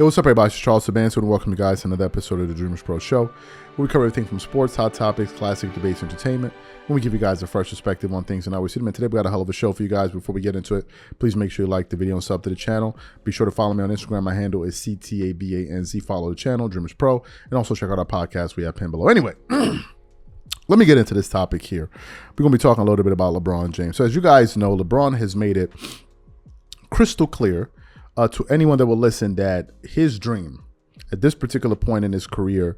Hey, what's up, everybody? It's Charles Sabanso, and welcome you guys to another episode of the DREAMERSPRO show, where we cover everything from sports, hot topics, classic debates, entertainment, and we give you guys a fresh perspective on things. And I always see them. And today we got a hell of a show for you guys. Before we get into it, please make sure you like the video and sub to the channel. Be sure to follow me on Instagram. My handle is CTABANZ. Follow the channel, DREAMERSPRO, and also check out our podcast. We have pinned below. Anyway, let me get into this topic here. We're going to be talking a little bit about LeBron James. So as you guys know, LeBron has made it crystal clear to anyone that will listen that his dream at this particular point in his career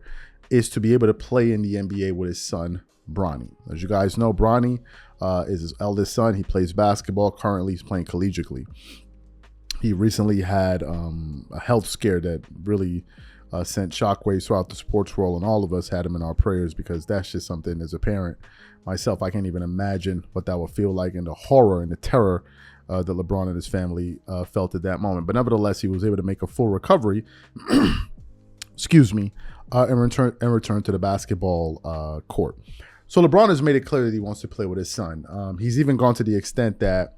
is to be able to play in the NBA with his son, Bronny. As you guys know, Bronny is his eldest son. He plays basketball. Currently, he's playing collegiately. He recently had a health scare that really sent shockwaves throughout the sports world, and all of us had him in our prayers because that's just something, as a parent myself, I can't even imagine what that would feel like, and the horror and the terror that LeBron and his family felt at that moment. But nevertheless, he was able to make a full recovery, excuse me, and return to the basketball court. So LeBron has made it clear that he wants to play with his son. He's even gone to the extent that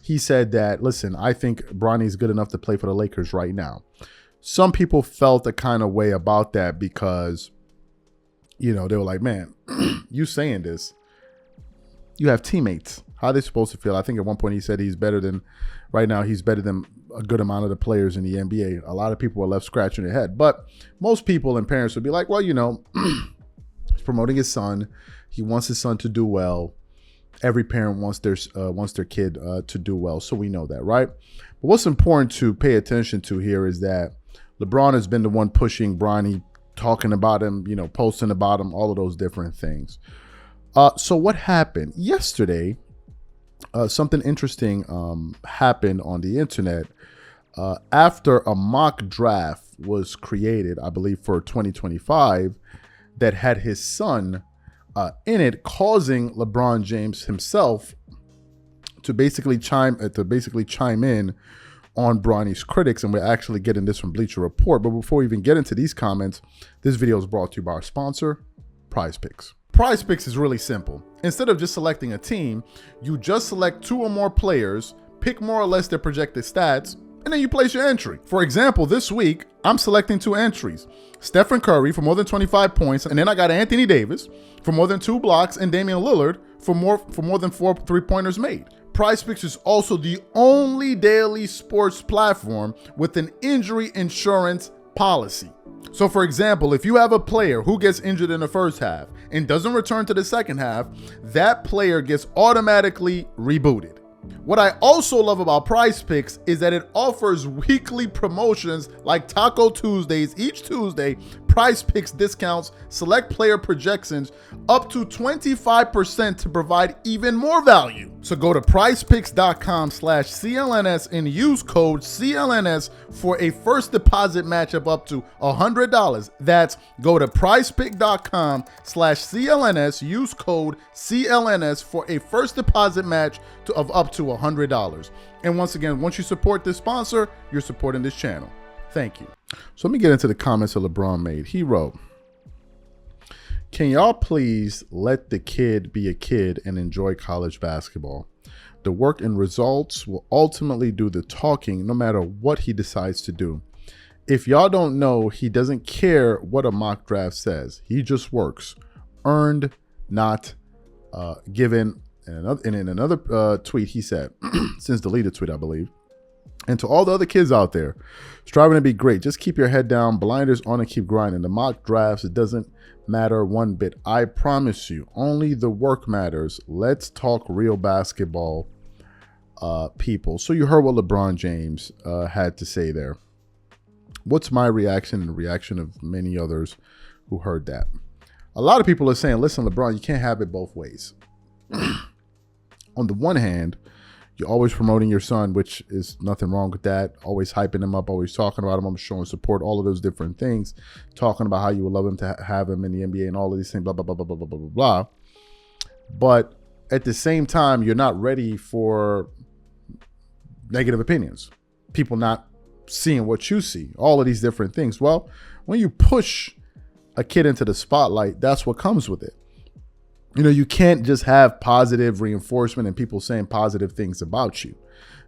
he said that, listen, I think Bronny's good enough to play for the Lakers right now. Some people felt a kind of way about that because, you know, they were like, man, you saying this, you have teammates. How are they supposed to feel? I think at one point he said he's better than a good amount of the players in the NBA. A lot of people were left scratching their head. But most people and parents would be like, well, you know, he's promoting his son. He wants his son to do well. Every parent wants their kid to do well. So we know that, right? But what's important to pay attention to here is that LeBron has been the one pushing Bronny, talking about him, you know, posting about him, all of those different things. So what happened yesterday? Something interesting happened on the internet after a mock draft was created, I believe, for 2025 that had his son in it, causing LeBron James himself to basically chime in on Bronny's critics. And we're actually getting this from Bleacher Report. But before we even get into these comments, this video is brought to you by our sponsor, Prize Picks. Prize Picks is really simple. Instead of just selecting a team, you just select two or more players, pick more or less their projected stats, and then you place your entry. For example, this week, I'm selecting two entries. Stephen Curry for more than 25 points, and then I got Anthony Davis for more than 2 blocks, and Damian Lillard for more than 4 3-pointers made. Prize Picks is also the only daily sports platform with an injury insurance policy. So for example, if you have a player who gets injured in the first half and doesn't return to the second half, that player gets automatically rebooted. What I also love about Prize Picks is that it offers weekly promotions like Taco Tuesdays. Each Tuesday, Prize Picks discounts select player projections up to 25% to provide even more value. So go to prizepicks.com/CLNS and use code CLNS for a first deposit matchup up to $100. That's go to prizepicks.com/CLNS, use code CLNS for a first deposit match of up to $100. And once again, once you support this sponsor, you're supporting this channel. Thank you. So let me get into the comments that LeBron made. He wrote, "Can y'all please let the kid be a kid and enjoy college basketball? The work and results will ultimately do the talking no matter what he decides to do. If y'all don't know, he doesn't care what a mock draft says. He just works. Earned, not given." And in another tweet, he said, since deleted tweet, I believe, "And to all the other kids out there striving to be great, just keep your head down, blinders on, and keep grinding. The mock drafts, it doesn't matter one bit. I promise you, only the work matters. Let's talk real basketball, people." So you heard what LeBron James had to say there. What's my reaction and the reaction of many others who heard that? A lot of people are saying, listen, LeBron, you can't have it both ways. On the one hand, you're always promoting your son, which is nothing wrong with that. Always hyping him up, always talking about him, always showing support, all of those different things. Talking about how you would love him to have him in the NBA and all of these things, blah, blah, blah, blah, blah, blah, blah, blah. But at the same time, you're not ready for negative opinions. People not seeing what you see, all of these different things. Well, when you push a kid into the spotlight, that's what comes with it. You know, you can't just have positive reinforcement and people saying positive things about you,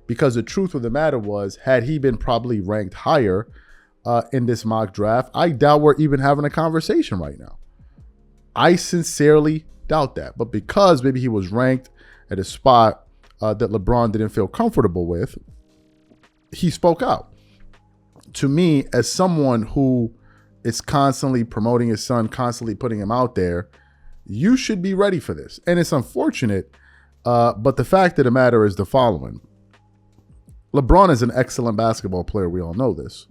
because the truth of the matter was, had he been probably ranked higher, in this mock draft, I doubt we're even having a conversation right now. I sincerely doubt that. But because maybe he was ranked at a spot that LeBron didn't feel comfortable with, he spoke out. To me, as someone who is constantly promoting his son, constantly putting him out there, you should be ready for this. And it's unfortunate, but the fact of the matter is the following. LeBron is an excellent basketball player. We all know this.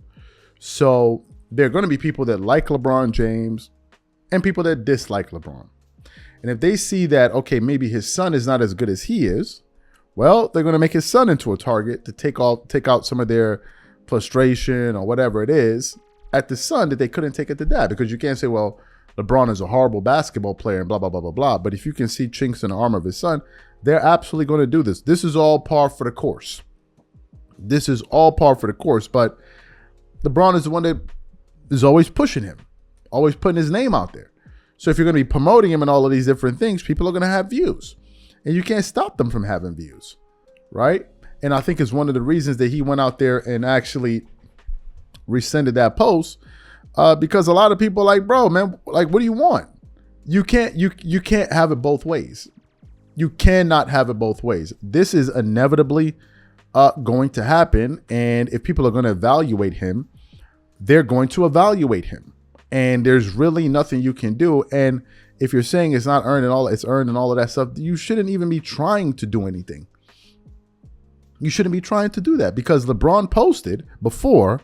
So there are going to be people that like LeBron James and people that dislike LeBron. And if they see that, okay, maybe his son is not as good as he is, well, they're going to make his son into a target to take out some of their frustration or whatever it is at the son that they couldn't take at the dad. Because you can't say, well, LeBron is a horrible basketball player and blah, blah, blah, blah, blah. But if you can see chinks in the armor of his son, they're absolutely going to do this. This is all par for the course. This is all par for the course. But LeBron is the one that is always pushing him, always putting his name out there. So if you're going to be promoting him and all of these different things, people are going to have views. And you can't stop them from having views, right? And I think it's one of the reasons that he went out there and actually rescinded that post, because a lot of people are like, bro, man, like, what do you want? You can't have it both ways. You cannot have it both ways. This is inevitably going to happen. And if people are going to evaluate him, they're going to evaluate him. And there's really nothing you can do. And if you're saying it's not earned and all, it's earned and all of that stuff, you shouldn't even be trying to do anything. You shouldn't be trying to do that, because LeBron posted before,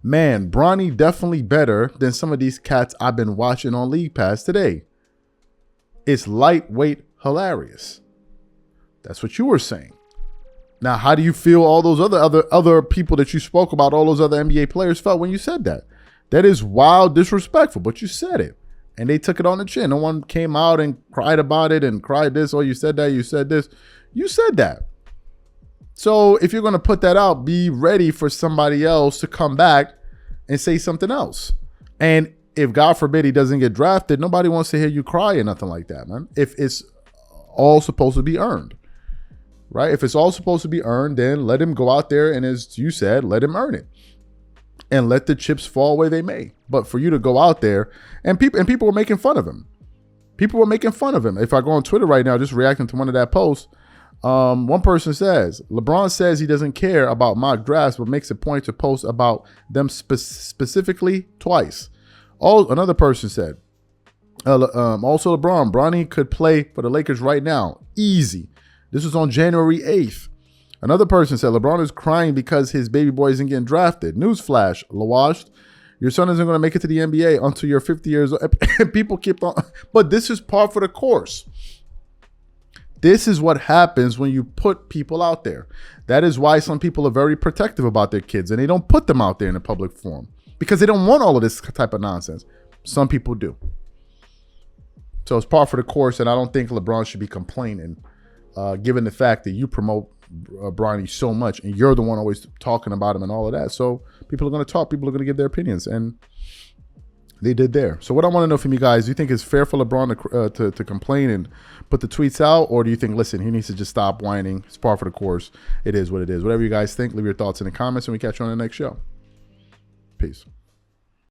man, Bronny definitely better than some of these cats I've been watching on League Pass today. It's lightweight hilarious. That's what you were saying. Now, how do you feel all those other people that you spoke about, all those other NBA players felt when you said that? That is wild disrespectful, but you said it. And they took it on the chin. No one came out and cried about it and cried this, oh, you said that, you said this. You said that. So if you're going to put that out, be ready for somebody else to come back and say something else. And if, God forbid, he doesn't get drafted, nobody wants to hear you cry or nothing like that, man. If it's all supposed to be earned, right? If it's all supposed to be earned, then let him go out there and, as you said, let him earn it. And let the chips fall where they may. But for you to go out there, and people were making fun of him. People were making fun of him. If I go on Twitter right now, just reacting to one of that posts, one person says, LeBron says he doesn't care about mock drafts, but makes a point to post about them specifically twice. Another person said, also LeBron, Bronny could play for the Lakers right now. Easy. This was on January 8th. Another person said, LeBron is crying because his baby boy isn't getting drafted. Newsflash, LaWashed, your son isn't going to make it to the NBA until you're 50 years old. And people keep on. But this is par for the course. This is what happens when you put people out there. That is why some people are very protective about their kids, and they don't put them out there in a public forum, because they don't want all of this type of nonsense. Some people do. So it's par for the course, and I don't think LeBron should be complaining, given the fact that you promote Bronny so much, and you're the one always talking about him and all of that. So people are going to talk, people are going to give their opinions, and they did there. So what I want to know from you guys, do you think it's fair for LeBron to complain and put the tweets out, or do you think, listen, he needs to just stop whining? It's par for the course. It is what it is. Whatever you guys think, leave your thoughts in the comments, and we catch you on the next show. Peace.